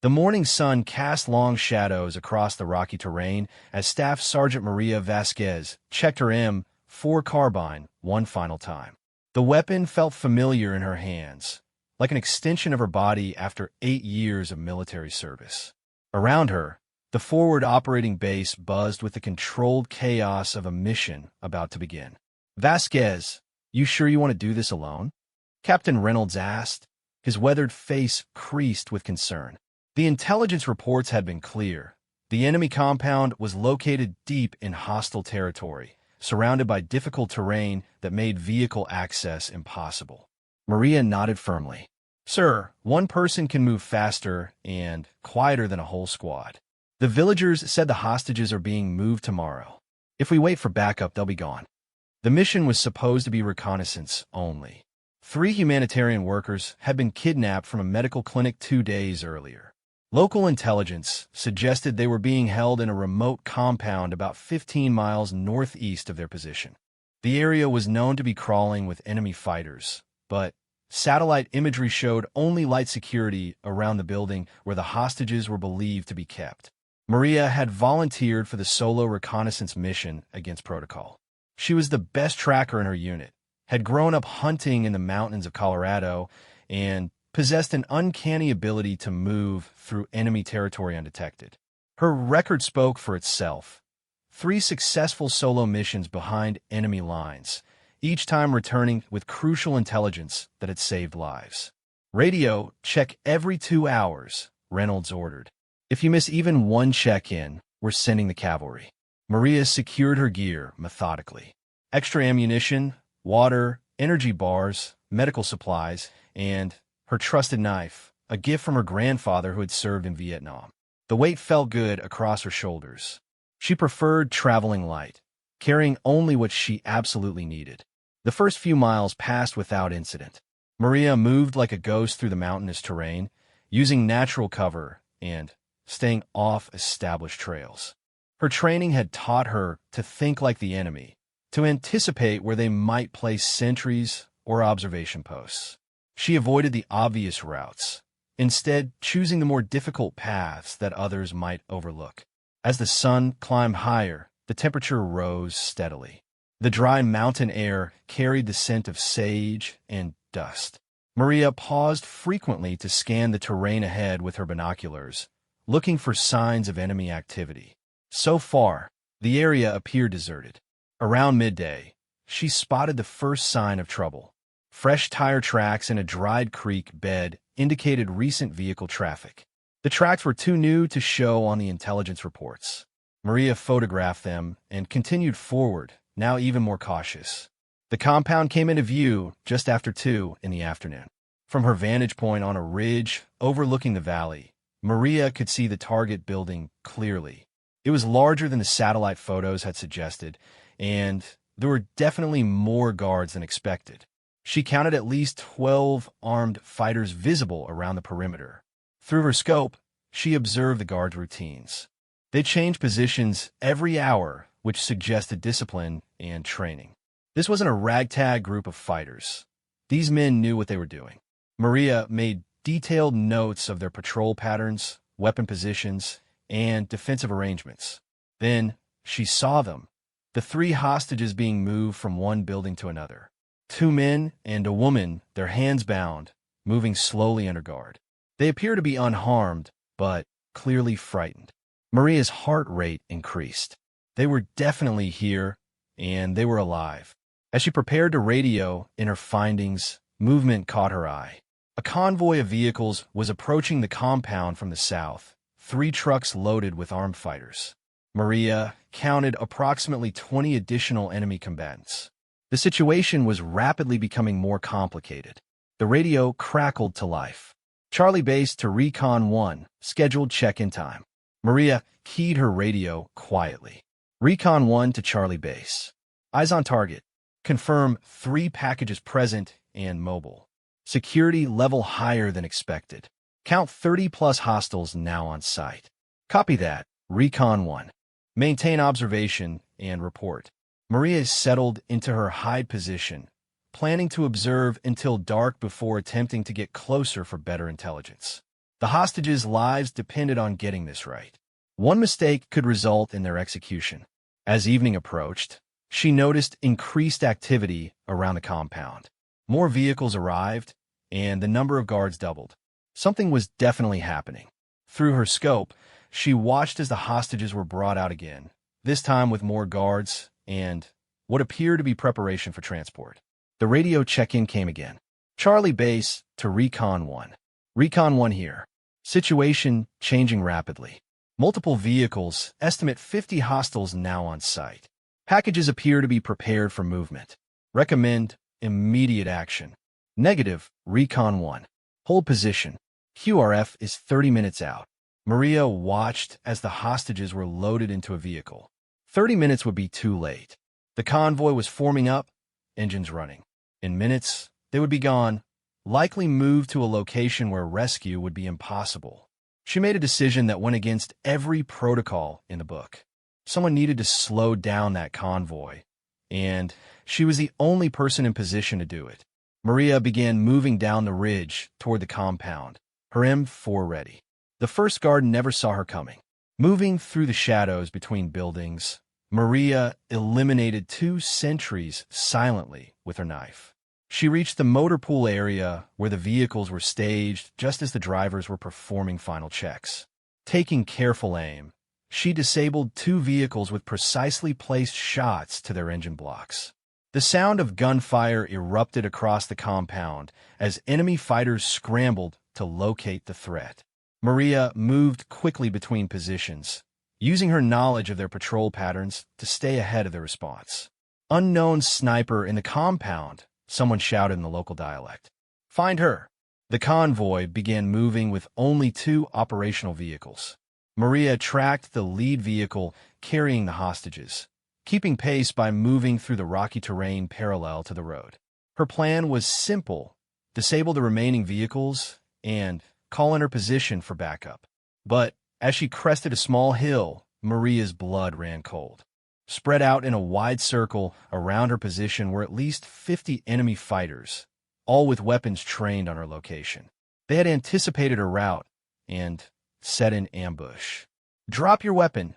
The morning sun cast long shadows across the rocky terrain as Staff Sergeant Maria Vasquez checked her M4 carbine one final time. The weapon felt familiar in her hands, like an extension of her body after 8 years of military service. Around her, the forward operating base buzzed with the controlled chaos of a mission about to begin. "Vasquez, you sure you want to do this alone?" Captain Reynolds asked, his weathered face creased with concern. The intelligence reports had been clear. The enemy compound was located deep in hostile territory, surrounded by difficult terrain that made vehicle access impossible. Maria nodded firmly. "Sir, one person can move faster and quieter than a whole squad. The villagers said the hostages are being moved tomorrow. If we wait for backup, they'll be gone." The mission was supposed to be reconnaissance only. 3 humanitarian workers had been kidnapped from a medical clinic 2 days earlier. Local intelligence suggested they were being held in a remote compound about 15 miles northeast of their position. The area was known to be crawling with enemy fighters, but satellite imagery showed only light security around the building where the hostages were believed to be kept. Maria had volunteered for the solo reconnaissance mission against protocol. She was the best tracker in her unit, had grown up hunting in the mountains of Colorado, and possessed an uncanny ability to move through enemy territory undetected. Her record spoke for itself. 3 successful solo missions behind enemy lines, each time returning with crucial intelligence that had saved lives. "Radio, check every 2 hours, Reynolds ordered. "If you miss even one check-in, we're sending the cavalry." Maria secured her gear methodically. Extra ammunition, water, energy bars, medical supplies, and her trusted knife, a gift from her grandfather who had served in Vietnam. The weight felt good across her shoulders. She preferred traveling light, carrying only what she absolutely needed. The first few miles passed without incident. Maria moved like a ghost through the mountainous terrain, using natural cover and staying off established trails. Her training had taught her to think like the enemy, to anticipate where they might place sentries or observation posts. She avoided the obvious routes, instead choosing the more difficult paths that others might overlook. As the sun climbed higher, the temperature rose steadily. The dry mountain air carried the scent of sage and dust. Maria paused frequently to scan the terrain ahead with her binoculars, looking for signs of enemy activity. So far, the area appeared deserted. Around midday, she spotted the first sign of trouble. Fresh tire tracks in a dried creek bed indicated recent vehicle traffic. The tracks were too new to show on the intelligence reports. Maria photographed them and continued forward, now even more cautious. The compound came into view just after 2 in the afternoon. From her vantage point on a ridge overlooking the valley, Maria could see the target building clearly. It was larger than the satellite photos had suggested, and there were definitely more guards than expected. She counted at least 12 armed fighters visible around the perimeter. Through her scope, she observed the guards' routines. They changed positions every hour, which suggested discipline and training. This wasn't a ragtag group of fighters. These men knew what they were doing. Maria made detailed notes of their patrol patterns, weapon positions, and defensive arrangements. Then she saw them, the 3 hostages being moved from one building to another. 2 men and a woman, their hands bound, moving slowly under guard. They appear to be unharmed, but clearly frightened. Maria's heart rate increased. They were definitely here, and they were alive. As she prepared to radio in her findings, movement caught her eye. A convoy of vehicles was approaching the compound from the south, 3 trucks loaded with armed fighters. Maria counted approximately 20 additional enemy combatants. The situation was rapidly becoming more complicated. The radio crackled to life. "Charlie Base to Recon 1, scheduled check-in time." Maria keyed her radio quietly. "Recon 1 to Charlie Base. Eyes on target. Confirm 3 packages present and mobile. Security level higher than expected. Count 30-plus hostiles now on site." "Copy that, Recon 1. Maintain observation and report." Maria settled into her hide position, planning to observe until dark before attempting to get closer for better intelligence. The hostages' lives depended on getting this right. One mistake could result in their execution. As evening approached, she noticed increased activity around the compound. More vehicles arrived, and the number of guards doubled. Something was definitely happening. Through her scope, she watched as the hostages were brought out again, this time with more guards and what appeared to be preparation for transport. The radio check-in came again. Charlie Base to Recon 1. Recon 1 here. Situation changing rapidly. Multiple vehicles, estimate 50 hostiles now on site. Packages appear to be prepared for movement. Recommend immediate action. Negative, Recon 1. Hold position. QRF is 30 minutes out. Maria watched as the hostages were loaded into a vehicle. 30 minutes would be too late. The convoy was forming up, engines running. In minutes, they would be gone, likely moved to a location where rescue would be impossible. She made a decision that went against every protocol in the book. Someone needed to slow down that convoy, and she was the only person in position to do it. Maria began moving down the ridge toward the compound, her M4 ready. The first guard never saw her coming. Moving through the shadows between buildings, Maria eliminated 2 sentries silently with her knife. She reached the motor pool area where the vehicles were staged just as the drivers were performing final checks. Taking careful aim, she disabled 2 vehicles with precisely placed shots to their engine blocks. The sound of gunfire erupted across the compound as enemy fighters scrambled to locate the threat. Maria moved quickly between positions, using her knowledge of their patrol patterns to stay ahead of the response. Unknown sniper in the compound, someone shouted in the local dialect. Find her. The convoy began moving with only 2 operational vehicles. Maria tracked the lead vehicle carrying the hostages, keeping pace by moving through the rocky terrain parallel to the road. Her plan was simple: disable the remaining vehicles and call in her position for backup. But as she crested a small hill, Maria's blood ran cold. Spread out in a wide circle around her position were at least 50 enemy fighters, all with weapons trained on her location. They had anticipated her route and set in ambush. Drop your weapon,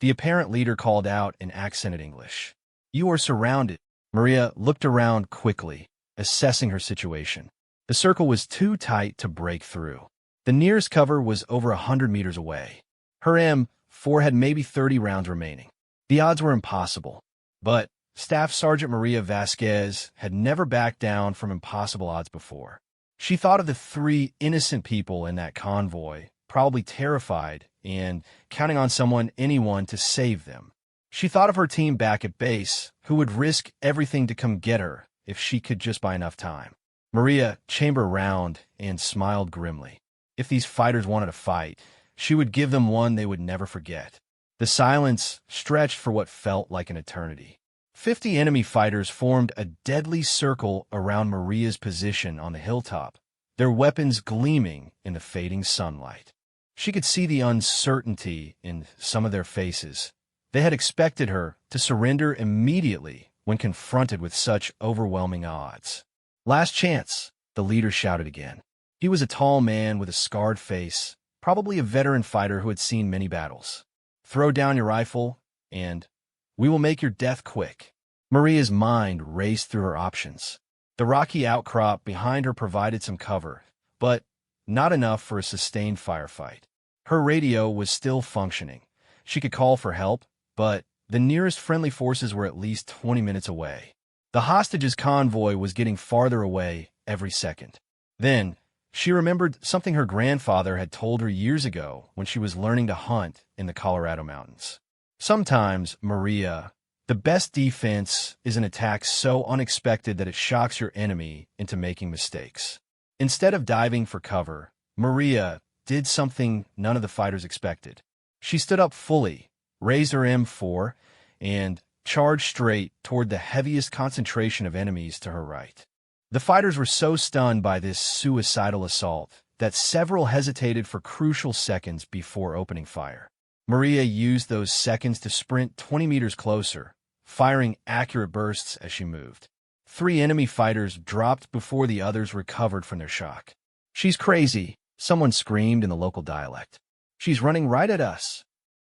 the apparent leader called out in accented English. You are surrounded. Maria looked around quickly, assessing her situation. The circle was too tight to break through. The nearest cover was over 100 meters away. Her M4 had maybe 30 rounds remaining. The odds were impossible, but Staff Sergeant Maria Vasquez had never backed down from impossible odds before. She thought of the 3 innocent people in that convoy, probably terrified and counting on anyone to save them. She thought of her team back at base, who would risk everything to come get her if she could just buy enough time. Maria chambered around and smiled grimly. If these fighters wanted a fight, she would give them one they would never forget. The silence stretched for what felt like an eternity. 50 enemy fighters formed a deadly circle around Maria's position on the hilltop, their weapons gleaming in the fading sunlight. She could see the uncertainty in some of their faces. They had expected her to surrender immediately when confronted with such overwhelming odds. Last chance, the leader shouted again. He was a tall man with a scarred face, probably a veteran fighter who had seen many battles. Throw down your rifle, and we will make your death quick. Maria's mind raced through her options. The rocky outcrop behind her provided some cover, but not enough for a sustained firefight. Her radio was still functioning. She could call for help, but the nearest friendly forces were at least 20 minutes away. The hostages' convoy was getting farther away every second. Then, she remembered something her grandfather had told her years ago when she was learning to hunt in the Colorado mountains. Sometimes, Maria, the best defense is an attack so unexpected that it shocks your enemy into making mistakes. Instead of diving for cover, Maria did something none of the fighters expected. She stood up fully, raised her M4, and charged straight toward the heaviest concentration of enemies to her right. The fighters were so stunned by this suicidal assault that several hesitated for crucial seconds before opening fire. Maria used those seconds to sprint 20 meters closer, firing accurate bursts as she moved. 3 enemy fighters dropped before the others recovered from their shock. She's crazy, Someone screamed in the local dialect. "She's running right at us."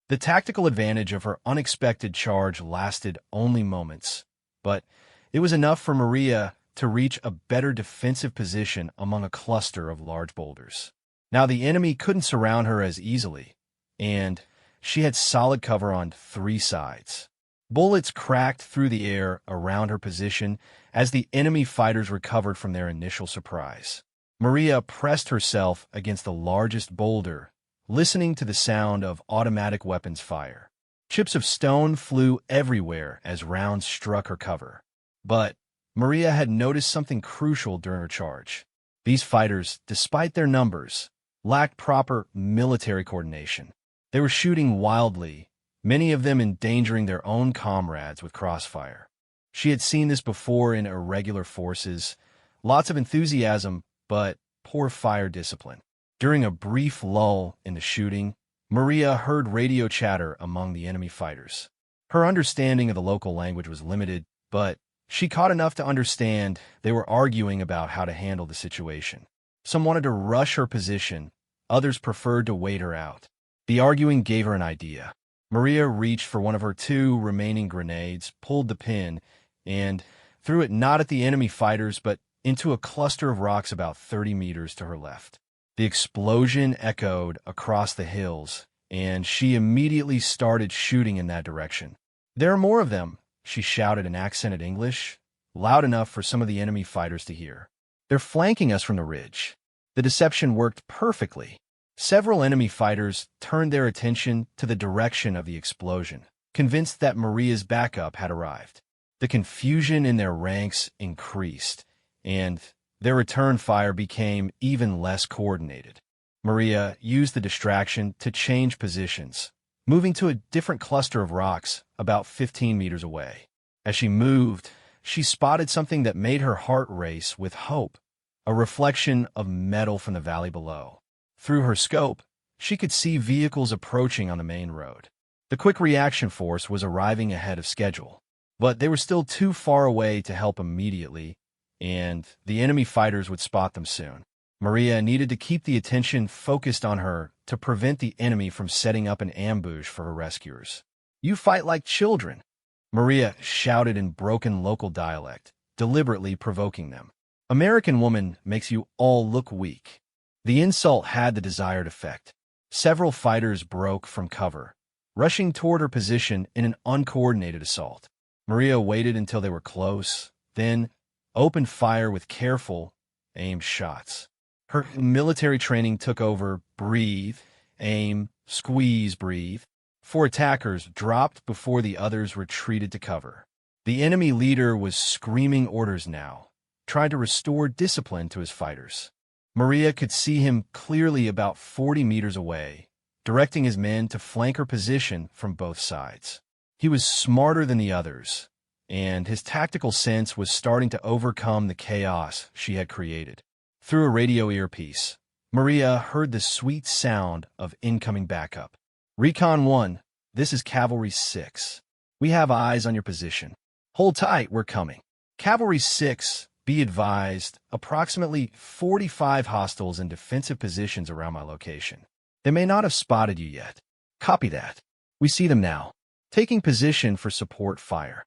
The tactical advantage of her unexpected charge lasted only moments, but it was enough for Maria to reach a better defensive position among a cluster of large boulders. Now the enemy couldn't surround her as easily, and she had solid cover on 3 sides. Bullets cracked through the air around her position as the enemy fighters recovered from their initial surprise. Maria pressed herself against the largest boulder, listening to the sound of automatic weapons fire. Chips of stone flew everywhere as rounds struck her cover. But Maria had noticed something crucial during her charge. These fighters, despite their numbers, lacked proper military coordination. They were shooting wildly, many of them endangering their own comrades with crossfire. She had seen this before in irregular forces, lots of enthusiasm, but poor fire discipline. During a brief lull in the shooting, Maria heard radio chatter among the enemy fighters. Her understanding of the local language was limited, but she caught enough to understand they were arguing about how to handle the situation. Some wanted to rush her position, others preferred to wait her out. The arguing gave her an idea. Maria reached for one of her 2 remaining grenades, pulled the pin, and threw it not at the enemy fighters but into a cluster of rocks about 30 meters to her left. The explosion echoed across the hills, and she immediately started shooting in that direction. "There are more of them," she shouted in accented English, loud enough for some of the enemy fighters to hear. "They're flanking us from the ridge." The deception worked perfectly. Several enemy fighters turned their attention to the direction of the explosion, convinced that Maria's backup had arrived. The confusion in their ranks increased, and their return fire became even less coordinated. Maria used the distraction to change positions, moving to a different cluster of rocks about 15 meters away. As she moved, she spotted something that made her heart race with hope, a reflection of metal from the valley below. Through her scope, she could see vehicles approaching on the main road. The quick reaction force was arriving ahead of schedule, but they were still too far away to help immediately, and the enemy fighters would spot them soon. Maria needed to keep the attention focused on her to prevent the enemy from setting up an ambush for her rescuers. "You fight like children," Maria shouted in broken local dialect, deliberately provoking them. "American woman makes you all look weak." The insult had the desired effect. Several fighters broke from cover, rushing toward her position in an uncoordinated assault. Maria waited until they were close, then opened fire with careful, aimed shots. Her military training took over: breathe, aim, squeeze, breathe. 4 attackers dropped before the others retreated to cover. The enemy leader was screaming orders now, trying to restore discipline to his fighters. Maria could see him clearly about 40 meters away, directing his men to flank her position from both sides. He was smarter than the others, and his tactical sense was starting to overcome the chaos she had created. Through a radio earpiece, Maria heard the sweet sound of incoming backup. "Recon 1, this is Cavalry 6. We have eyes on your position. Hold tight, we're coming." Cavalry 6, be advised, approximately 45 hostiles in defensive positions around my location. They may not have spotted you yet. Copy that. We see them now. Taking position for support fire.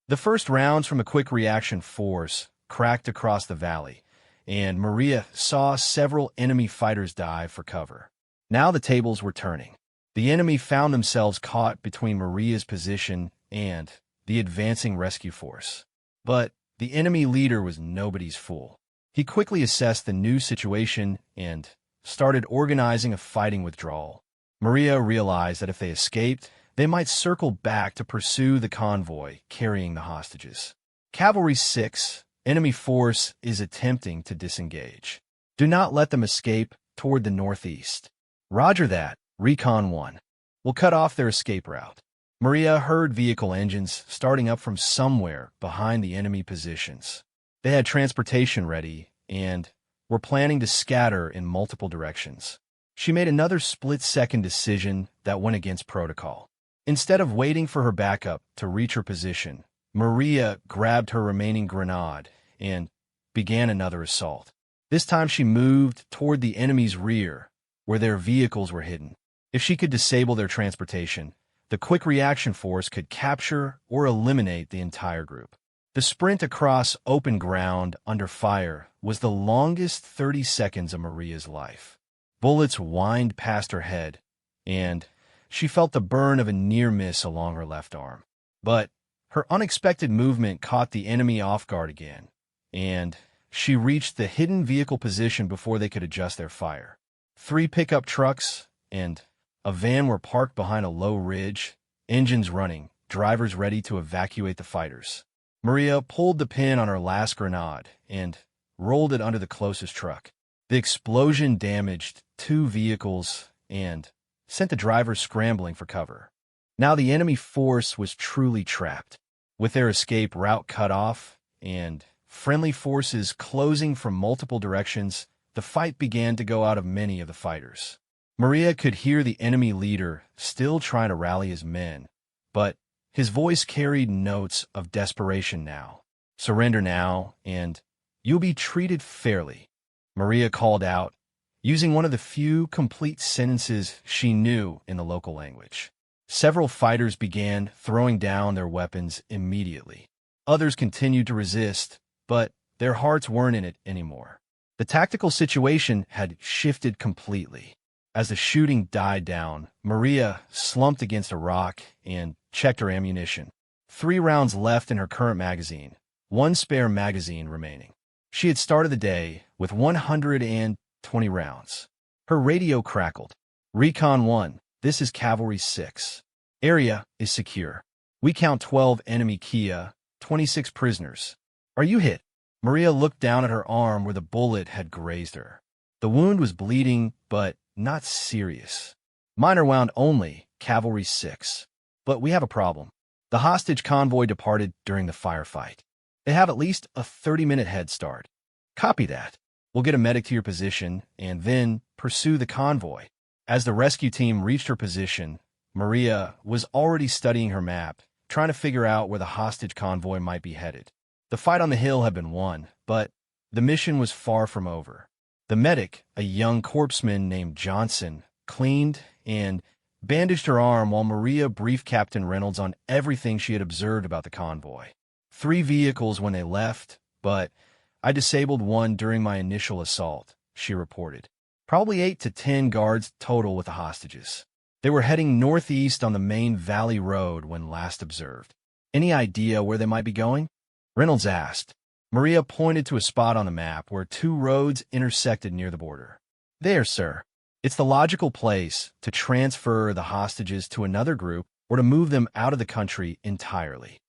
The first rounds from a quick reaction force cracked across the valley, and Maria saw several enemy fighters dive for cover. Now the tables were turning. The enemy found themselves caught between Maria's position and the advancing rescue force. But the enemy leader was nobody's fool. He quickly assessed the new situation and started organizing a fighting withdrawal. Maria realized that if they escaped, they might circle back to pursue the convoy carrying the hostages. Cavalry 6, enemy force, is attempting to disengage. Do not let them escape toward the northeast. Roger that, Recon 1. We'll cut off their escape route. Maria heard vehicle engines starting up from somewhere behind the enemy positions. They had transportation ready and were planning to scatter in multiple directions. She made another split-second decision that went against protocol. Instead of waiting for her backup to reach her position, Maria grabbed her remaining grenade and began another assault. This time she moved toward the enemy's rear, where their vehicles were hidden. If she could disable their transportation, the quick reaction force could capture or eliminate the entire group. The sprint across open ground under fire was the longest 30 seconds of Maria's life. Bullets whined past her head, and she felt the burn of a near miss along her left arm. But her unexpected movement caught the enemy off guard again, and she reached the hidden vehicle position before they could adjust their fire. 3 pickup trucks and a van were parked behind a low ridge, engines running, drivers ready to evacuate the fighters. Maria pulled the pin on her last grenade and rolled it under the closest truck. The explosion damaged 2 vehicles and sent the drivers scrambling for cover. Now the enemy force was truly trapped. With their escape route cut off and friendly forces closing from multiple directions, the fight began to go out of many of the fighters. Maria could hear the enemy leader still trying to rally his men, but his voice carried notes of desperation now. "Surrender now, and you'll be treated fairly," Maria called out, using one of the few complete sentences she knew in the local language. Several fighters began throwing down their weapons immediately. Others continued to resist, but their hearts weren't in it anymore. The tactical situation had shifted completely. As the shooting died down, Maria slumped against a rock and checked her ammunition. 3 rounds left in her current magazine, 1 spare magazine remaining. She had started the day with 120 rounds. Her radio crackled. "Recon 1, this is Cavalry 6. Area is secure. We count 12 enemy Kia, 26 prisoners. Are you hit?" Maria looked down at her arm where the bullet had grazed her. The wound was bleeding, but not serious. "Minor wound only, Cavalry 6. But we have a problem. The hostage convoy departed during the firefight. They have at least a 30-minute head start." "Copy that. We'll get a medic to your position and then pursue the convoy." As the rescue team reached her position, Maria was already studying her map, trying to figure out where the hostage convoy might be headed. The fight on the hill had been won, but the mission was far from over. The medic, a young corpsman named Johnson, cleaned and bandaged her arm while Maria briefed Captain Reynolds on everything she had observed about the convoy. 3 vehicles when they left, but I disabled 1 during my initial assault, she reported. Probably 8 to 10 guards total with the hostages. They were heading northeast on the main valley road when last observed. "Any idea where they might be going?" Reynolds asked. Maria pointed to a spot on the map where 2 roads intersected near the border. "There, sir. It's the logical place to transfer the hostages to another group or to move them out of the country entirely."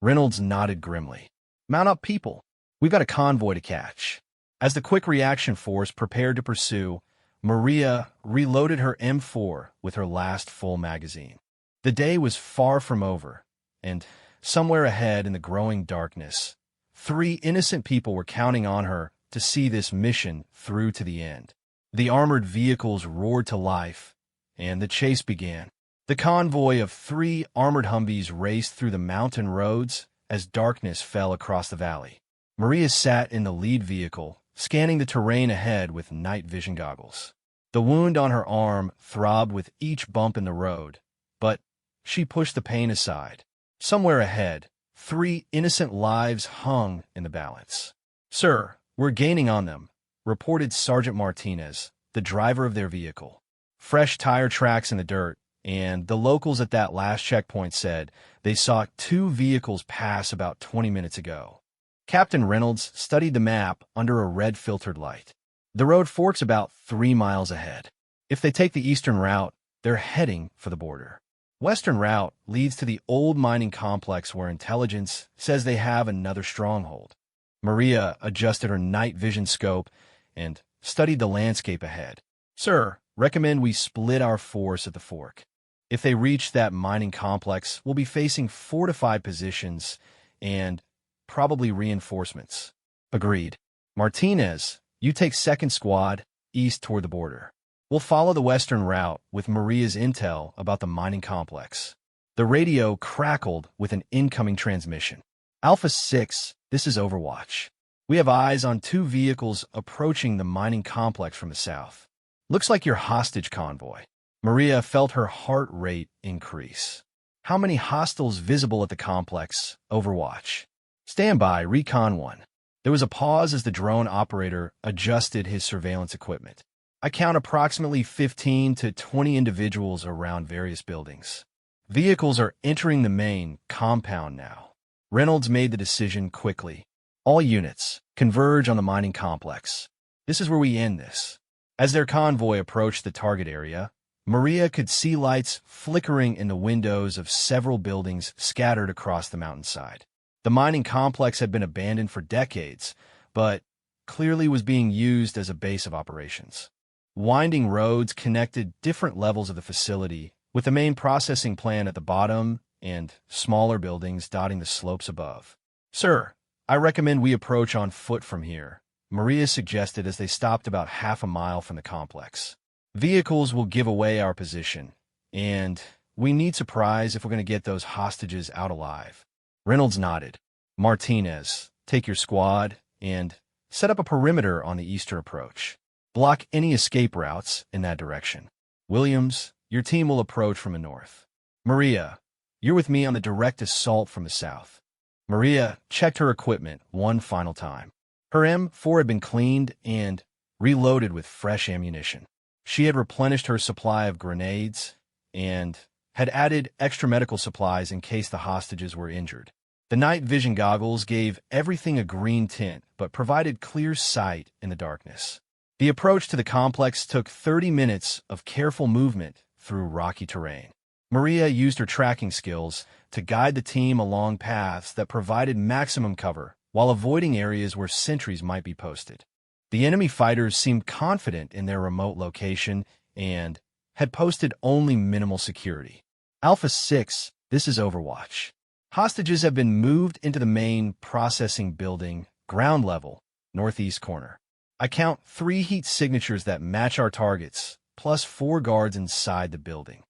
Reynolds nodded grimly. "Mount up, people. We've got a convoy to catch." As the quick reaction force prepared to pursue, Maria reloaded her M4 with her last full magazine. The day was far from over, and somewhere ahead in the growing darkness, 3 innocent people were counting on her to see this mission through to the end. The armored vehicles roared to life, and the chase began. The convoy of 3 armored Humvees raced through the mountain roads as darkness fell across the valley. Maria sat in the lead vehicle, scanning the terrain ahead with night vision goggles. The wound on her arm throbbed with each bump in the road, but she pushed the pain aside. Somewhere ahead, 3 innocent lives hung in the balance. "Sir, we're gaining on them," reported Sergeant Martinez, the driver of their vehicle. Fresh tire tracks in the dirt, and the locals at that last checkpoint said they saw 2 vehicles pass about 20 minutes ago. Captain Reynolds studied the map under a red filtered light. The road forks about 3 miles ahead. If they take the eastern route, they're heading for the border. Western route leads to the old mining complex where intelligence says they have another stronghold. Maria adjusted her night vision scope and studied the landscape ahead. "Sir, recommend we split our force at the fork. If they reach that mining complex, we'll be facing fortified positions and probably reinforcements." "Agreed. Martinez, you take 2nd Squad east toward the border. We'll follow the western route with Maria's intel about the mining complex." The radio crackled with an incoming transmission. "Alpha 6, this is Overwatch. We have eyes on two vehicles approaching the mining complex from the south. Looks like your hostage convoy. Maria felt her heart rate increase. How many hostiles visible at the complex? Overwatch. Stand by, Recon 1. There was a pause as the drone operator adjusted his surveillance equipment. I count approximately 15 to 20 individuals around various buildings. Vehicles are entering the main compound now. Reynolds made the decision quickly. All units, converge on the mining complex. This is where we end this. As their convoy approached the target area, Maria could see lights flickering in the windows of several buildings scattered across the mountainside. The mining complex had been abandoned for decades, but clearly was being used as a base of operations. Winding roads connected different levels of the facility, with the main processing plant at the bottom and smaller buildings dotting the slopes above. Sir, I recommend we approach on foot from here, Maria suggested as they stopped about half a mile from the complex. Vehicles will give away our position, and we need surprise if we're going to get those hostages out alive. Reynolds nodded. Martinez, take your squad and set up a perimeter on the eastern approach. Block any escape routes in that direction. Williams, your team will approach from the north. Maria, you're with me on the direct assault from the south. Maria checked her equipment one final time. Her M4 had been cleaned and reloaded with fresh ammunition. She had replenished her supply of grenades and had added extra medical supplies in case the hostages were injured. The night vision goggles gave everything a green tint but provided clear sight in the darkness. The approach to the complex took 30 minutes of careful movement through rocky terrain. Maria used her tracking skills to guide the team along paths that provided maximum cover while avoiding areas where sentries might be posted. The enemy fighters seemed confident in their remote location and had posted only minimal security. Alpha 6, this is Overwatch. Hostages have been moved into the main processing building, ground level, northeast corner. I count 3 heat signatures that match our targets, plus 4 guards inside the building.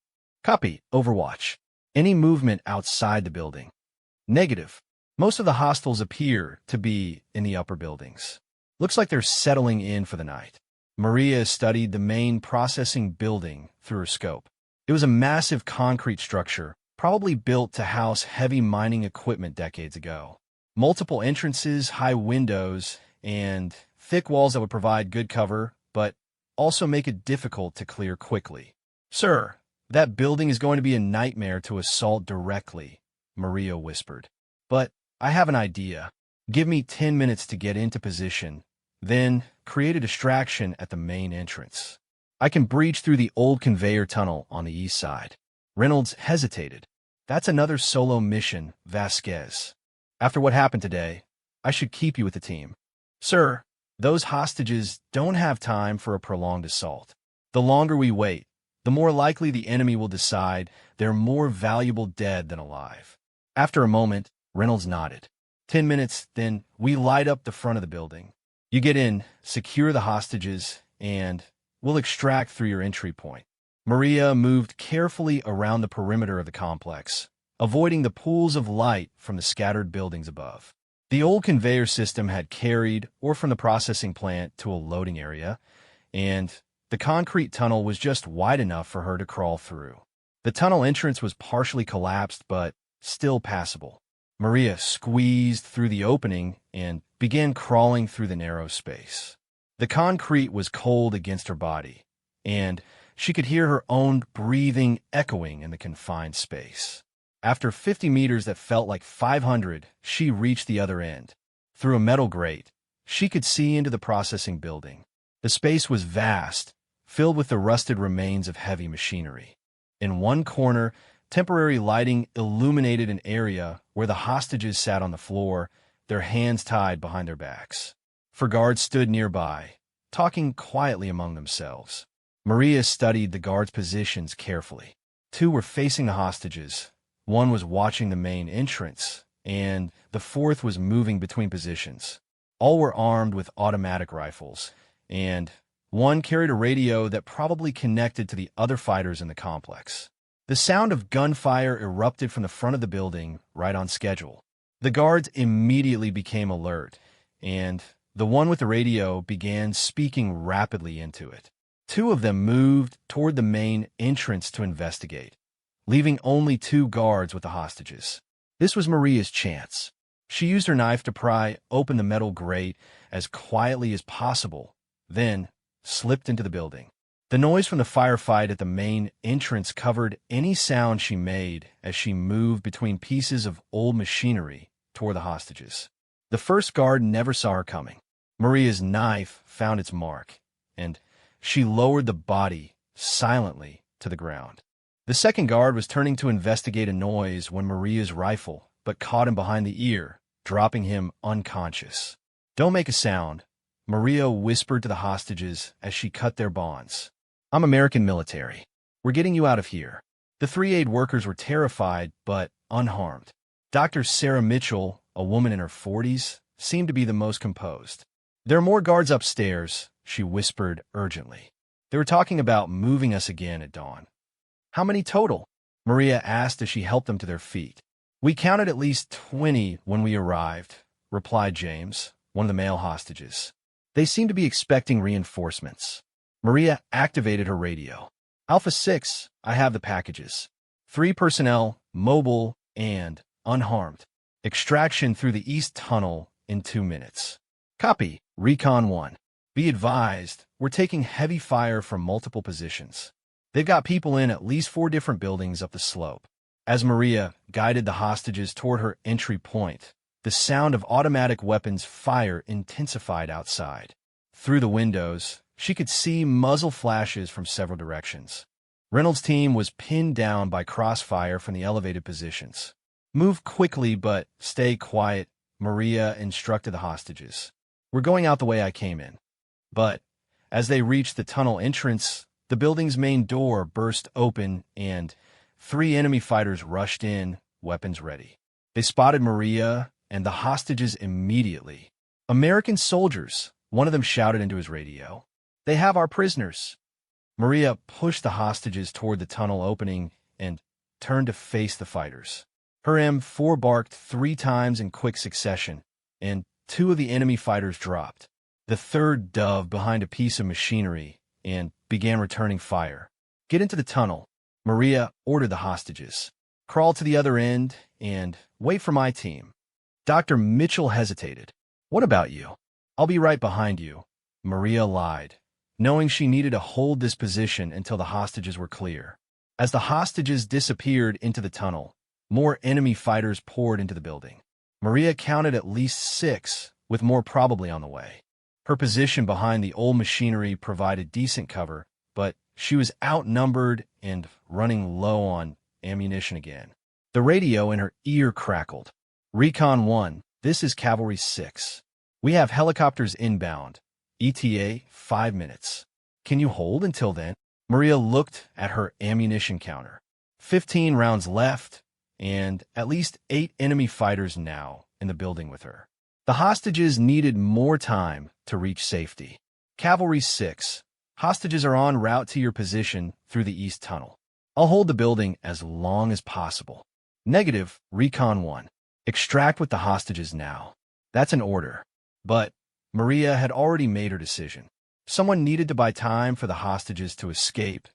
Copy, Overwatch. Any movement outside the building? Negative. Most of the hostiles appear to be in the upper buildings. Looks like they're settling in for the night. Maria studied the main processing building through her scope. It was a massive concrete structure, probably built to house heavy mining equipment decades ago. Multiple entrances, high windows, and thick walls that would provide good cover, but also make it difficult to clear quickly. Sir, that building is going to be a nightmare to assault directly, Maria whispered. But I have an idea. Give me 10 minutes to get into position, then create a distraction at the main entrance. I can breach through the old conveyor tunnel on the east side. Reynolds hesitated. That's another solo mission, Vasquez. After what happened today, I should keep you with the team. Sir, those hostages don't have time for a prolonged assault. The longer we wait, the more likely the enemy will decide they're more valuable dead than alive. After a moment, Reynolds nodded. 10 minutes, then we light up the front of the building. You get in, secure the hostages, and we'll extract through your entry point. Maria moved carefully around the perimeter of the complex, avoiding the pools of light from the scattered buildings above. The old conveyor system had carried, or from the processing plant to a loading area, and the concrete tunnel was just wide enough for her to crawl through. The tunnel entrance was partially collapsed, but still passable. Maria squeezed through the opening and began crawling through the narrow space. The concrete was cold against her body, and she could hear her own breathing echoing in the confined space. After 50 meters that felt like 500, she reached the other end. Through a metal grate, she could see into the processing building. The space was vast, filled with the rusted remains of heavy machinery. In one corner, temporary lighting illuminated an area where the hostages sat on the floor, their hands tied behind their backs. 4 guards stood nearby, talking quietly among themselves. Maria studied the guards' positions carefully. 2 were facing the hostages, 1 was watching the main entrance, and the 4th was moving between positions. All were armed with automatic rifles, and 1 carried a radio that probably connected to the other fighters in the complex. The sound of gunfire erupted from the front of the building, right on schedule. The guards immediately became alert, and the one with the radio began speaking rapidly into it. Two of them moved toward the main entrance to investigate, leaving only 2 guards with the hostages. This was Maria's chance. She used her knife to pry open the metal grate as quietly as possible, then slipped into the building. The noise from the firefight at the main entrance covered any sound she made as she moved between pieces of old machinery toward the hostages. The first guard never saw her coming. Maria's knife found its mark, and she lowered the body silently to the ground. The second guard was turning to investigate a noise when Maria's rifle but caught him behind the ear, dropping him unconscious. "Don't make a sound," Maria whispered to the hostages as she cut their bonds. "I'm American military. We're getting you out of here." The 3 aid workers were terrified but unharmed. Dr. Sarah Mitchell, a woman in her 40s, seemed to be the most composed. "There are more guards upstairs," she whispered urgently. "They were talking about moving us again at dawn." "How many total?" Maria asked as she helped them to their feet. "We counted at least 20 when we arrived," replied James, one of the male hostages. "They seemed to be expecting reinforcements." Maria activated her radio. "Alpha 6, I have the packages. 3 personnel, mobile and unharmed. Extraction through the east tunnel in 2 minutes." "Copy, Recon 1. Be advised, we're taking heavy fire from multiple positions. They've got people in at least 4 different buildings up the slope." As Maria guided the hostages toward her entry point, the sound of automatic weapons fire intensified outside. Through the windows, she could see muzzle flashes from several directions. Reynolds' team was pinned down by crossfire from the elevated positions. "Move quickly, but stay quiet," Maria instructed the hostages. "We're going out the way I came in." But as they reached the tunnel entrance, the building's main door burst open and 3 enemy fighters rushed in, weapons ready. They spotted Maria and the hostages immediately. "American soldiers," one of them shouted into his radio. "They have our prisoners." Maria pushed the hostages toward the tunnel opening and turned to face the fighters. Her M4 barked 3 times in quick succession, and 2 of the enemy fighters dropped. The third dove behind a piece of machinery and began returning fire. "Get into the tunnel," Maria ordered the hostages. "Crawl to the other end and wait for my team." Dr. Mitchell hesitated. "What about you?" "I'll be right behind you," Maria lied, knowing she needed to hold this position until the hostages were clear. As the hostages disappeared into the tunnel, more enemy fighters poured into the building. Maria counted at least 6, with more probably on the way. Her position behind the old machinery provided decent cover, but she was outnumbered and running low on ammunition again. The radio in her ear crackled. "Recon 1, this is Cavalry 6. We have helicopters inbound. ETA 5 minutes. Can you hold until then?" Maria looked at her ammunition counter. 15 rounds left, and at least 8 enemy fighters now in the building with her. The hostages needed more time to reach safety. "Cavalry 6, hostages are en route to your position through the east tunnel. I'll hold the building as long as possible." "Negative, Recon 1. Extract with the hostages now." "That's an order." But Maria had already made her decision. Someone needed to buy time for the hostages to escape,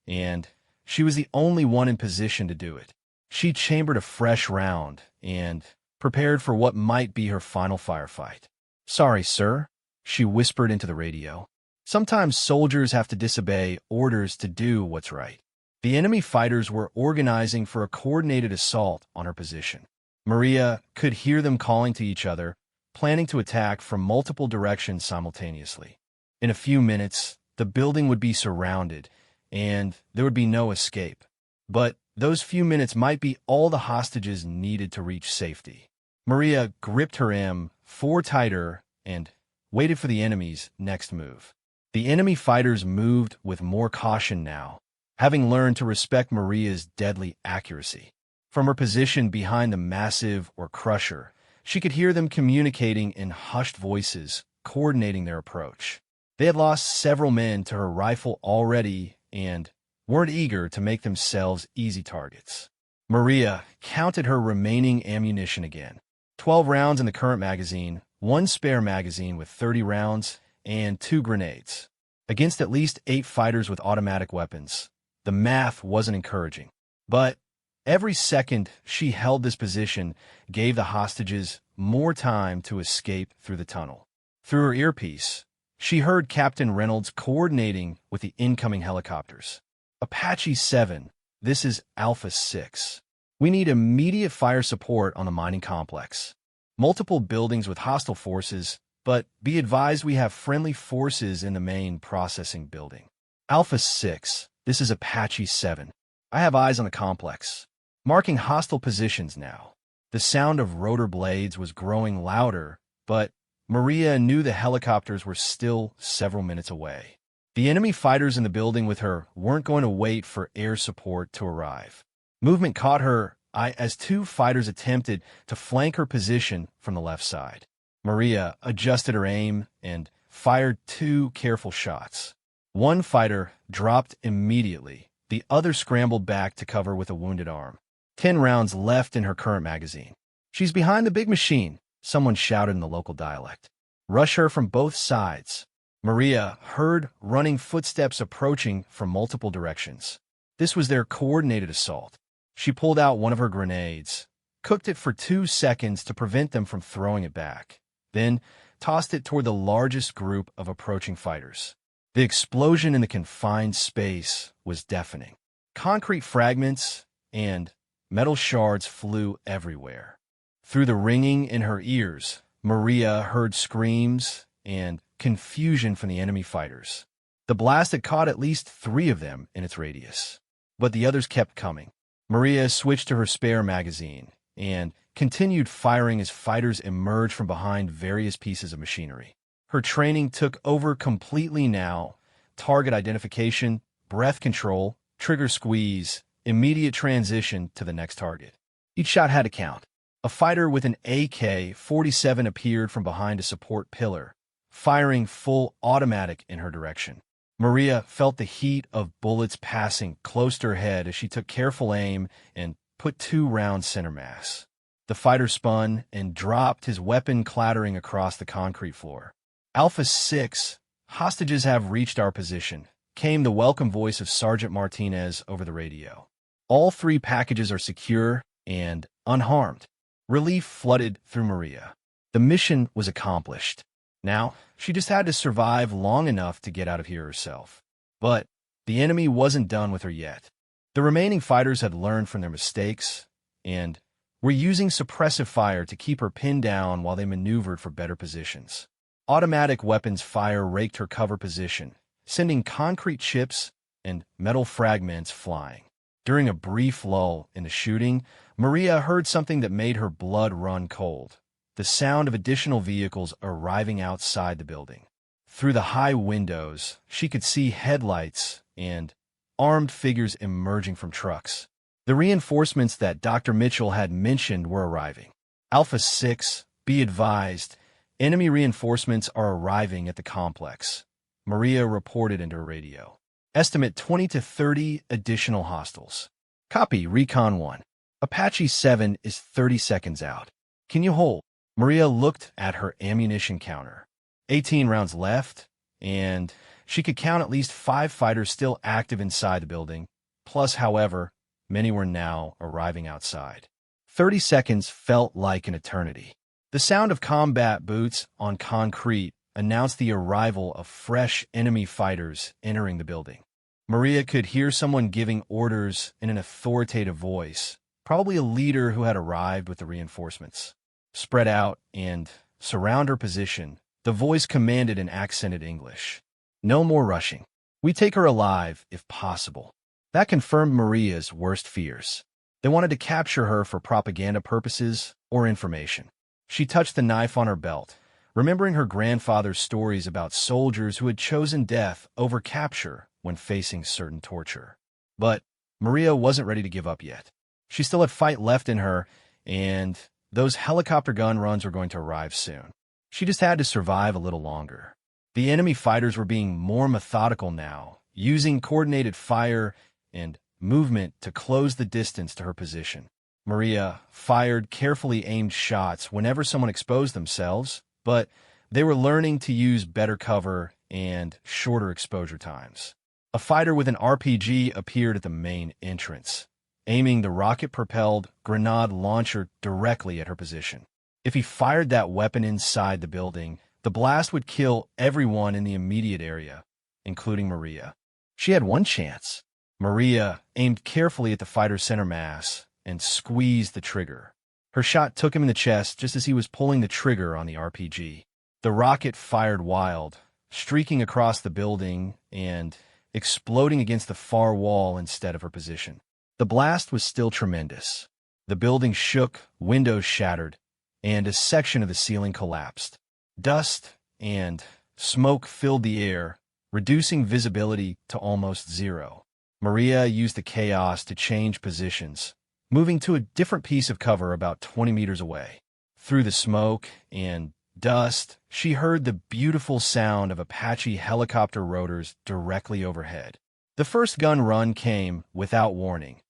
and she was the only one in position to do it. She chambered a fresh round and prepared for what might be her final firefight. "Sorry, sir," she whispered into the radio. "Sometimes soldiers have to disobey orders to do what's right." The enemy fighters were organizing for a coordinated assault on her position. Maria could hear them calling to each other, planning to attack from multiple directions simultaneously. In a few minutes, the building would be surrounded, and there would be no escape. But those few minutes might be all the hostages needed to reach safety. Maria gripped her M4 tighter and waited for the enemy's next move. The enemy fighters moved with more caution now, having learned to respect Maria's deadly accuracy. From her position behind the massive or crusher, she could hear them communicating in hushed voices, coordinating their approach. They had lost several men to her rifle already and weren't eager to make themselves easy targets. Maria counted her remaining ammunition again. 12 rounds in the current magazine, one spare magazine with 30 rounds, and 2 grenades. Against at least 8 fighters with automatic weapons, the math wasn't encouraging. But every second she held this position gave the hostages more time to escape through the tunnel. Through her earpiece, she heard Captain Reynolds coordinating with the incoming helicopters. Apache 7, this is Alpha 6. We need immediate fire support on the mining complex. Multiple buildings with hostile forces, but be advised we have friendly forces in the main processing building. Alpha 6, this is Apache 7. I have eyes on the complex, marking hostile positions now. The sound of rotor blades was growing louder, but Maria knew the helicopters were still several minutes away. The enemy fighters in the building with her weren't going to wait for air support to arrive. Movement caught her eye as 2 fighters attempted to flank her position from the left side. Maria adjusted her aim and fired 2 careful shots. One fighter dropped immediately. The other scrambled back to cover with a wounded arm. 10 rounds left in her current magazine. She's behind the big machine, someone shouted in the local dialect. Rush her from both sides. Maria heard running footsteps approaching from multiple directions. This was their coordinated assault. She pulled out one of her grenades, cooked it for 2 seconds to prevent them from throwing it back, then tossed it toward the largest group of approaching fighters. The explosion in the confined space was deafening. Concrete fragments and metal shards flew everywhere. Through the ringing in her ears, Maria heard screams and confusion from the enemy fighters. The blast had caught at least 3 of them in its radius, but the others kept coming. Maria switched to her spare magazine and continued firing as fighters emerged from behind various pieces of machinery. Her training took over completely now. Target identification, breath control, trigger squeeze, immediate transition to the next target. Each shot had to count. A fighter with an AK-47 appeared from behind a support pillar, firing full automatic in her direction. Maria felt the heat of bullets passing close to her head as she took careful aim and put 2 rounds center mass. The fighter spun and dropped, his weapon clattering across the concrete floor. Alpha 6, hostages have reached our position, came the welcome voice of Sergeant Martinez over the radio. All 3 packages are secure and unharmed. Relief flooded through Maria. The mission was accomplished. Now, she just had to survive long enough to get out of here herself. But the enemy wasn't done with her yet. The remaining fighters had learned from their mistakes and were using suppressive fire to keep her pinned down while they maneuvered for better positions. Automatic weapons fire raked her cover position, sending concrete chips and metal fragments flying. During a brief lull in the shooting, Maria heard something that made her blood run cold. The sound of additional vehicles arriving outside the building. Through the high windows, she could see headlights and armed figures emerging from trucks. The reinforcements that Dr. Mitchell had mentioned were arriving. Alpha 6, be advised, enemy reinforcements are arriving at the complex. Maria reported into her radio. Estimate 20 to 30 additional hostiles. Copy, Recon 1. Apache 7 is 30 seconds out. Can you hold? Maria looked at her ammunition counter. 18 rounds left, and she could count at least 5 fighters still active inside the building. Plus, however, many were now arriving outside. 30 seconds felt like an eternity. The sound of combat boots on concrete announced the arrival of fresh enemy fighters entering the building. Maria could hear someone giving orders in an authoritative voice, probably a leader who had arrived with the reinforcements. Spread out and surround her position, the voice commanded in accented English. No more rushing. We take her alive, if possible. That confirmed Maria's worst fears. They wanted to capture her for propaganda purposes or information. She touched the knife on her belt, remembering her grandfather's stories about soldiers who had chosen death over capture when facing certain torture. But Maria wasn't ready to give up yet. She still had fight left in her, and those helicopter gun runs were going to arrive soon. She just had to survive a little longer. The enemy fighters were being more methodical now, using coordinated fire and movement to close the distance to her position. Maria fired carefully aimed shots whenever someone exposed themselves, but they were learning to use better cover and shorter exposure times. A fighter with an RPG appeared at the main entrance, aiming the rocket-propelled grenade launcher directly at her position. If he fired that weapon inside the building, the blast would kill everyone in the immediate area, including Maria. She had one chance. Maria aimed carefully at the fighter's center mass and squeezed the trigger. Her shot took him in the chest just as he was pulling the trigger on the RPG. The rocket fired wild, streaking across the building and exploding against the far wall instead of her position. The blast was still tremendous. The building shook, windows shattered, and a section of the ceiling collapsed. Dust and smoke filled the air, reducing visibility to almost zero. Maria used the chaos to change positions, moving to a different piece of cover about 20 meters away. Through the smoke and dust, she heard the beautiful sound of Apache helicopter rotors directly overhead. The first gun run came without warning,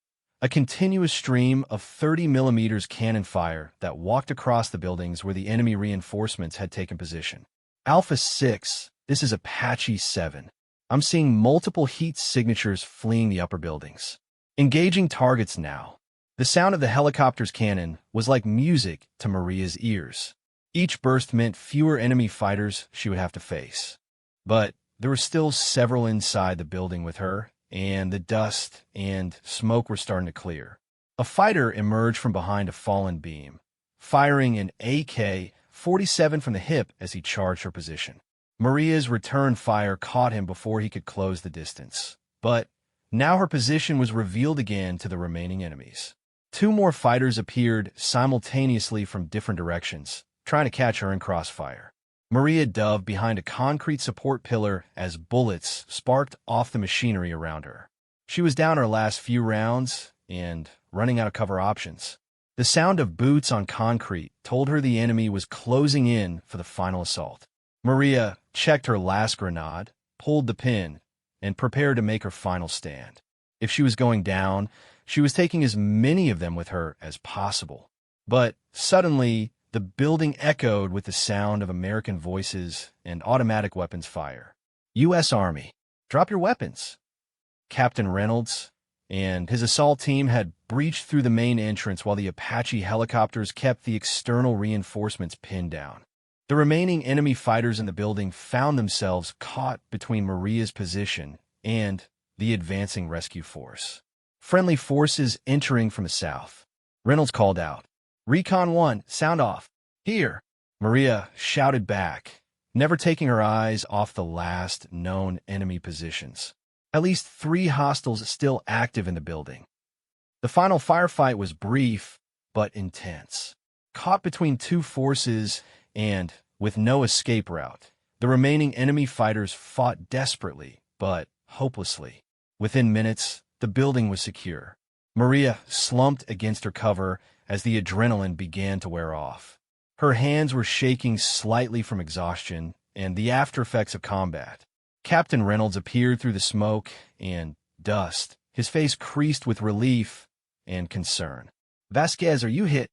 a continuous stream of 30mm cannon fire that walked across the buildings where the enemy reinforcements had taken position. Alpha 6, this is Apache 7. I'm seeing multiple heat signatures fleeing the upper buildings. Engaging targets now. The sound of the helicopter's cannon was like music to Maria's ears. Each burst meant fewer enemy fighters she would have to face. But there were still several inside the building with her, and the dust and smoke were starting to clear. A fighter emerged from behind a fallen beam, firing an AK-47 from the hip as he charged her position. Maria's return fire caught him before he could close the distance. But now her position was revealed again to the remaining enemies. Two more fighters appeared simultaneously from different directions, trying to catch her in crossfire. Maria dove behind a concrete support pillar as bullets sparked off the machinery around her. She was down her last few rounds and running out of cover options. The sound of boots on concrete told her the enemy was closing in for the final assault. Maria checked her last grenade, pulled the pin, and prepared to make her final stand. If she was going down, she was taking as many of them with her as possible. But suddenly, the building echoed with the sound of American voices and automatic weapons fire. U.S. Army, drop your weapons. Captain Reynolds and his assault team had breached through the main entrance while the Apache helicopters kept the external reinforcements pinned down. The remaining enemy fighters in the building found themselves caught between Maria's position and the advancing rescue force. Friendly forces entering from the south. Reynolds called out, "Recon 1, sound off." "Here," Maria shouted back, never taking her eyes off the last known enemy positions. At least 3 hostiles still active in the building. The final firefight was brief, but intense. Caught between 2 forces and with no escape route, the remaining enemy fighters fought desperately, but hopelessly. Within minutes, the building was secure. Maria slumped against her cover as the adrenaline began to wear off. Her hands were shaking slightly from exhaustion and the aftereffects of combat. Captain Reynolds appeared through the smoke and dust, his face creased with relief and concern. "Vasquez, are you hit?"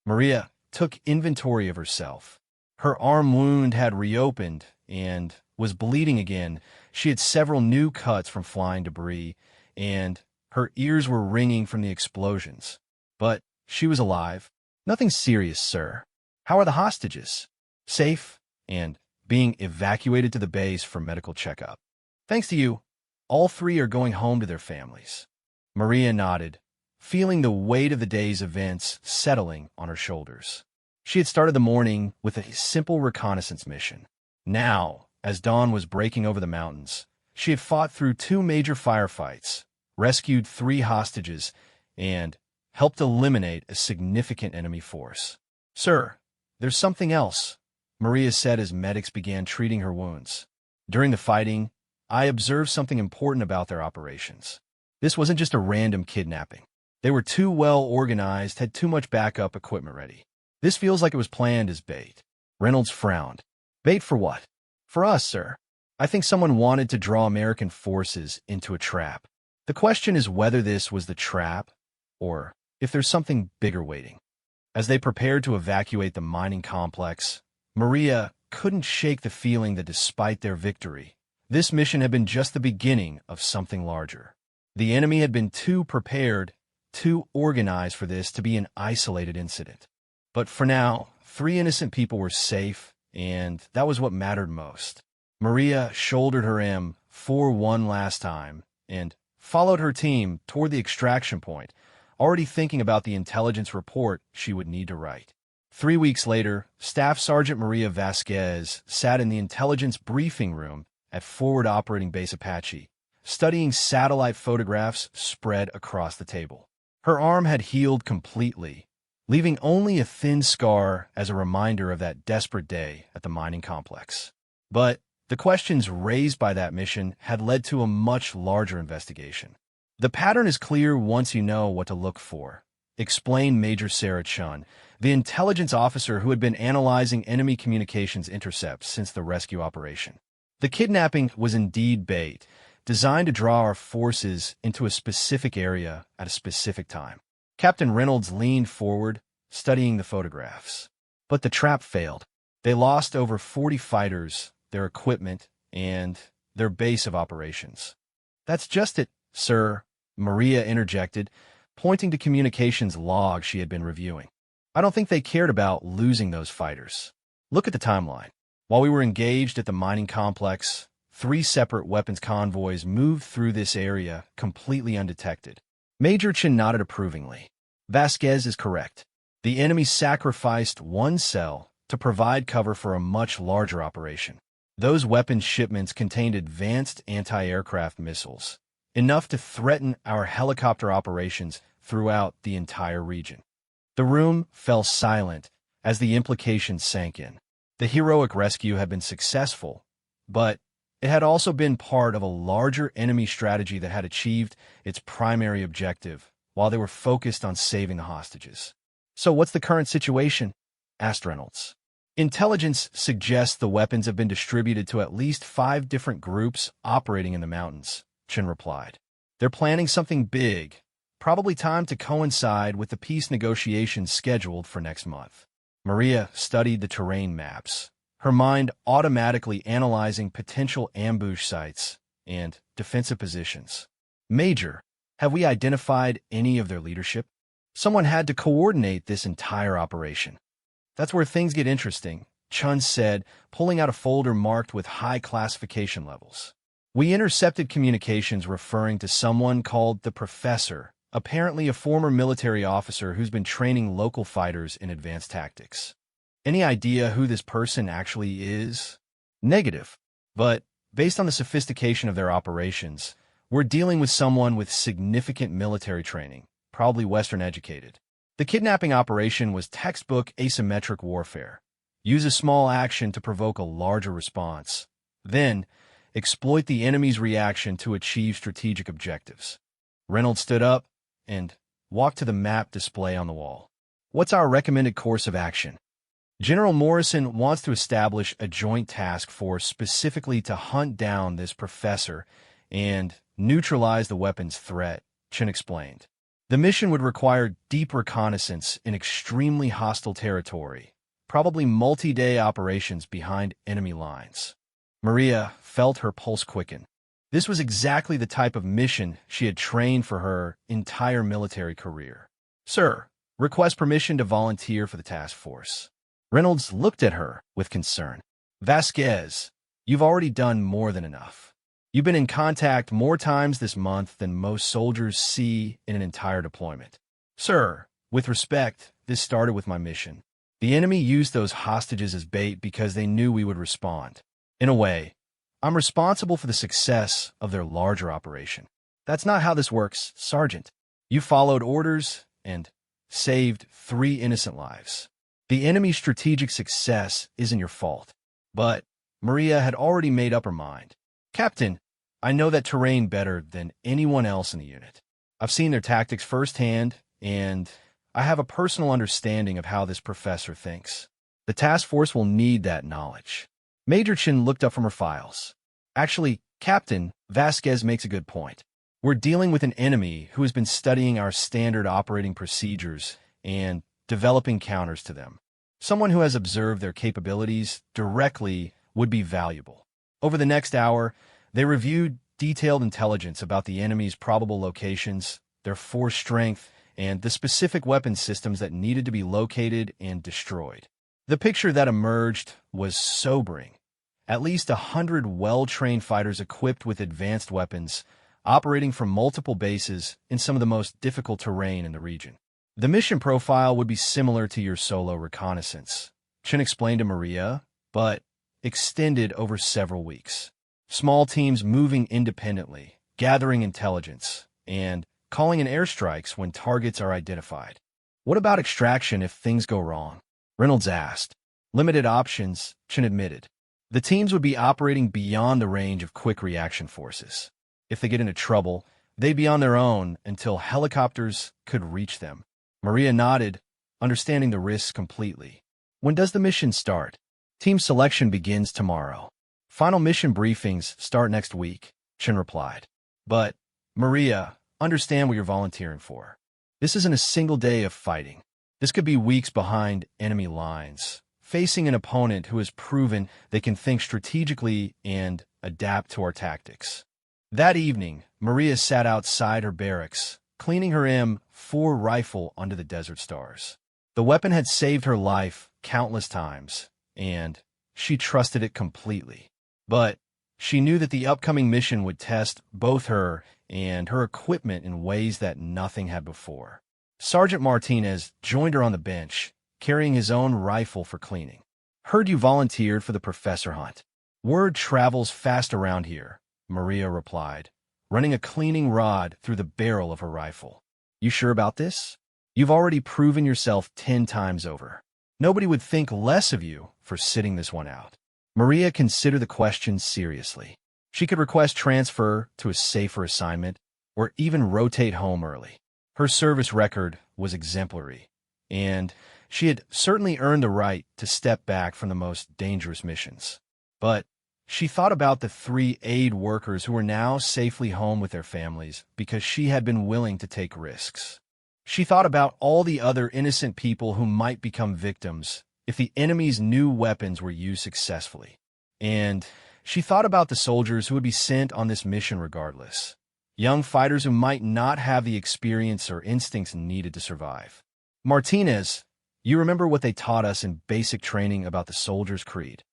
Maria took inventory of herself. Her arm wound had reopened and was bleeding again. She had several new cuts from flying debris, and her ears were ringing from the explosions. But she was alive. "Nothing serious, sir. How are the hostages?" "Safe and being evacuated to the base for medical checkup. Thanks to you, all 3 are going home to their families." Maria nodded, feeling the weight of the day's events settling on her shoulders. She had started the morning with a simple reconnaissance mission. Now, as dawn was breaking over the mountains, she had fought through 2 major firefights, rescued 3 hostages, and helped eliminate a significant enemy force. "Sir, there's something else," Maria said as medics began treating her wounds. "During the fighting, I observed something important about their operations. This wasn't just a random kidnapping. They were too well organized, had too much backup equipment ready. This feels like it was planned as bait." Reynolds frowned. "Bait for what?" "For us, sir. I think someone wanted to draw American forces into a trap. The question is whether this was the trap or if there's something bigger waiting." As they prepared to evacuate the mining complex, Maria couldn't shake the feeling that despite their victory, this mission had been just the beginning of something larger. The enemy had been too prepared, too organized for this to be an isolated incident. But for now, 3 innocent people were safe, and that was what mattered most. Maria shouldered her M4 one last time and followed her team toward the extraction point, already thinking about the intelligence report she would need to write. 3 weeks later, Staff Sergeant Maria Vasquez sat in the intelligence briefing room at Forward Operating Base Apache, studying satellite photographs spread across the table. Her arm had healed completely, leaving only a thin scar as a reminder of that desperate day at the mining complex. But the questions raised by that mission had led to a much larger investigation. The pattern is clear once you know what to look for, explained Major Sarah Chun, the intelligence officer who had been analyzing enemy communications intercepts since the rescue operation. The kidnapping was indeed bait, designed to draw our forces into a specific area at a specific time. Captain Reynolds leaned forward, studying the photographs. But the trap failed. They lost over 40 fighters, their equipment, and their base of operations. "That's just it, sir," Maria interjected, pointing to communications logs she had been reviewing. "I don't think they cared about losing those fighters. Look at the timeline. While we were engaged at the mining complex, 3 separate weapons convoys moved through this area completely undetected." Major Chin nodded approvingly. Vasquez is correct. The enemy sacrificed 1 cell to provide cover for a much larger operation. Those weapons shipments contained advanced anti-aircraft missiles, enough to threaten our helicopter operations throughout the entire region. The room fell silent as the implications sank in. The heroic rescue had been successful, but it had also been part of a larger enemy strategy that had achieved its primary objective while they were focused on saving the hostages. "So what's the current situation?" asked Reynolds. "Intelligence suggests the weapons have been distributed to at least 5 different groups operating in the mountains," Chin replied. "They're planning something big, probably timed to coincide with the peace negotiations scheduled for next month." Maria studied the terrain maps, her mind automatically analyzing potential ambush sites and defensive positions. "Major, have we identified any of their leadership? Someone had to coordinate this entire operation." "That's where things get interesting," Chun said, pulling out a folder marked with high classification levels. "We intercepted communications referring to someone called the Professor, apparently a former military officer who's been training local fighters in advanced tactics. Any idea who this person actually is?" "Negative. But based on the sophistication of their operations, we're dealing with someone with significant military training, probably Western educated. The kidnapping operation was textbook asymmetric warfare. Use a small action to provoke a larger response. Then, exploit the enemy's reaction to achieve strategic objectives." Reynolds stood up and walked to the map display on the wall. "What's our recommended course of action?" "General Morrison wants to establish a joint task force specifically to hunt down this professor and neutralize the weapons threat," Chin explained. "The mission would require deep reconnaissance in extremely hostile territory, probably multi-day operations behind enemy lines." Maria felt her pulse quicken. This was exactly the type of mission she had trained for her entire military career. "Sir, request permission to volunteer for the task force." Reynolds looked at her with concern. "Vasquez, you've already done more than enough. You've been in contact more times this month than most soldiers see in an entire deployment." "Sir, with respect, this started with my mission. The enemy used those hostages as bait because they knew we would respond. In a way, I'm responsible for the success of their larger operation." "That's not how this works, Sergeant. You followed orders and saved 3 innocent lives. The enemy's strategic success isn't your fault." But Maria had already made up her mind. "Captain, I know that terrain better than anyone else in the unit. I've seen their tactics firsthand, and I have a personal understanding of how this professor thinks. The task force will need that knowledge." Major Chin looked up from her files. "Actually, Captain, Vasquez makes a good point. We're dealing with an enemy who has been studying our standard operating procedures and developing counters to them. Someone who has observed their capabilities directly would be valuable. Over the next hour, they reviewed detailed intelligence about the enemy's probable locations, their force strength, and the specific weapon systems that needed to be located and destroyed. The picture that emerged was sobering. At least 100 well-trained fighters equipped with advanced weapons, operating from multiple bases in some of the most difficult terrain in the region. The mission profile would be similar to your solo reconnaissance, Chen explained to Maria, but extended over several weeks. Small teams moving independently, gathering intelligence, and calling in airstrikes when targets are identified. What about extraction if things go wrong? Reynolds asked. Limited options, Chen admitted. The teams would be operating beyond the range of quick reaction forces. If they get into trouble, they'd be on their own until helicopters could reach them. Maria nodded, understanding the risks completely. When does the mission start? Team selection begins tomorrow. Final mission briefings start next week, Chen replied. But, Maria, understand what you're volunteering for. This isn't a single day of fighting. This could be weeks behind enemy lines, facing an opponent who has proven they can think strategically and adapt to our tactics. That evening, Maria sat outside her barracks, cleaning her M4 rifle under the desert stars. The weapon had saved her life countless times, and she trusted it completely. But she knew that the upcoming mission would test both her and her equipment in ways that nothing had before. Sergeant Martinez joined her on the bench, carrying his own rifle for cleaning. Heard you volunteered for the professor hunt. Word travels fast around here, Maria replied, running a cleaning rod through the barrel of her rifle. You sure about this? You've already proven yourself 10 times over. Nobody would think less of you for sitting this one out. Maria considered the question seriously. She could request transfer to a safer assignment or even rotate home early. Her service record was exemplary, and she had certainly earned the right to step back from the most dangerous missions. But she thought about the 3 aid workers who were now safely home with their families because she had been willing to take risks. She thought about all the other innocent people who might become victims if the enemy's new weapons were used successfully. And she thought about the soldiers who would be sent on this mission regardless. Young fighters who might not have the experience or instincts needed to survive. Martinez, you remember what they taught us in basic training about the soldier's creed?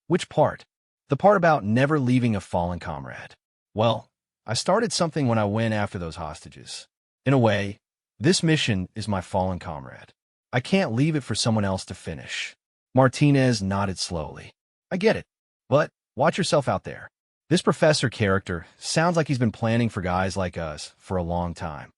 Which part? The part about never leaving a fallen comrade. Well, I started something when I went after those hostages. In a way, this mission is my fallen comrade. I can't leave it for someone else to finish. Martinez nodded slowly. I get it, but watch yourself out there. This professor character sounds like he's been planning for guys like us for a long time.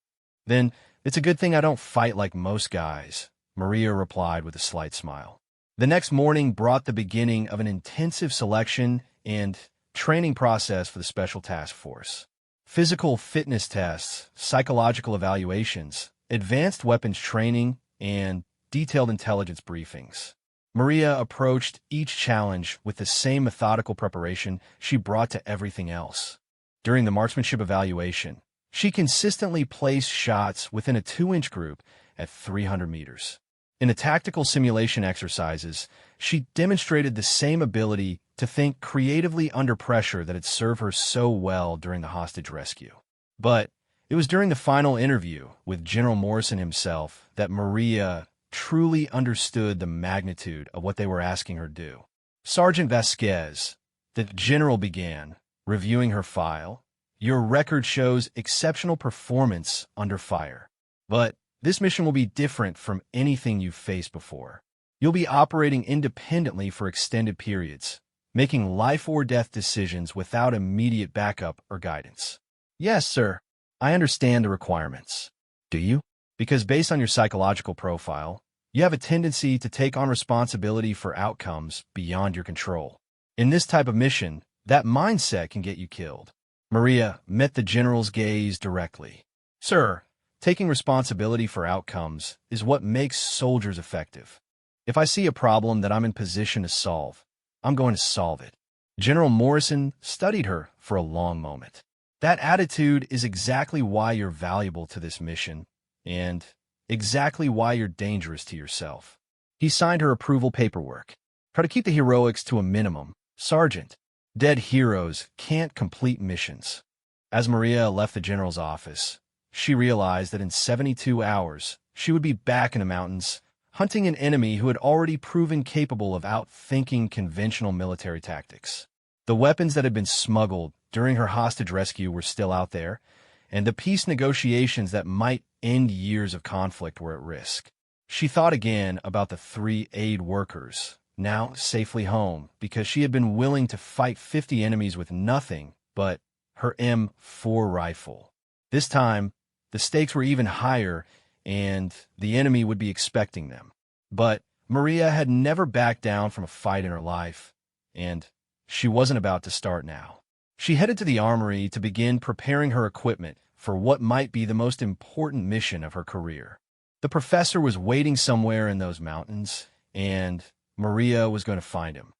Then it's a good thing I don't fight like most guys, Maria replied with a slight smile. The next morning brought the beginning of an intensive selection and training process for the Special Task Force. Physical fitness tests, psychological evaluations, advanced weapons training, and detailed intelligence briefings. Maria approached each challenge with the same methodical preparation she brought to everything else. During the marksmanship evaluation, she consistently placed shots within a 2-inch group at 300 meters. In the tactical simulation exercises, she demonstrated the same ability to think creatively under pressure that had served her so well during the hostage rescue. But it was during the final interview with General Morrison himself that Maria truly understood the magnitude of what they were asking her to do. Sergeant Vasquez, the general began, reviewing her file. Your record shows exceptional performance under fire. But this mission will be different from anything you've faced before. You'll be operating independently for extended periods, making life-or-death decisions without immediate backup or guidance. Yes, sir. I understand the requirements. Do you? Because based on your psychological profile, you have a tendency to take on responsibility for outcomes beyond your control. In this type of mission, that mindset can get you killed. Maria met the general's gaze directly. Sir, taking responsibility for outcomes is what makes soldiers effective. If I see a problem that I'm in position to solve, I'm going to solve it. General Morrison studied her for a long moment. That attitude is exactly why you're valuable to this mission, and exactly why you're dangerous to yourself. He signed her approval paperwork. Try to keep the heroics to a minimum, Sergeant. Dead heroes can't complete missions. As Maria left the general's office, she realized that in 72 hours, she would be back in the mountains, hunting an enemy who had already proven capable of outthinking conventional military tactics. The weapons that had been smuggled during her hostage rescue were still out there, and the peace negotiations that might end years of conflict were at risk. She thought again about the 3 aid workers, now safely home, because she had been willing to fight 50 enemies with nothing but her M4 rifle. This time, the stakes were even higher, and the enemy would be expecting them. But Maria had never backed down from a fight in her life, and she wasn't about to start now. She headed to the armory to begin preparing her equipment for what might be the most important mission of her career. The professor was waiting somewhere in those mountains, and Maria was going to find him.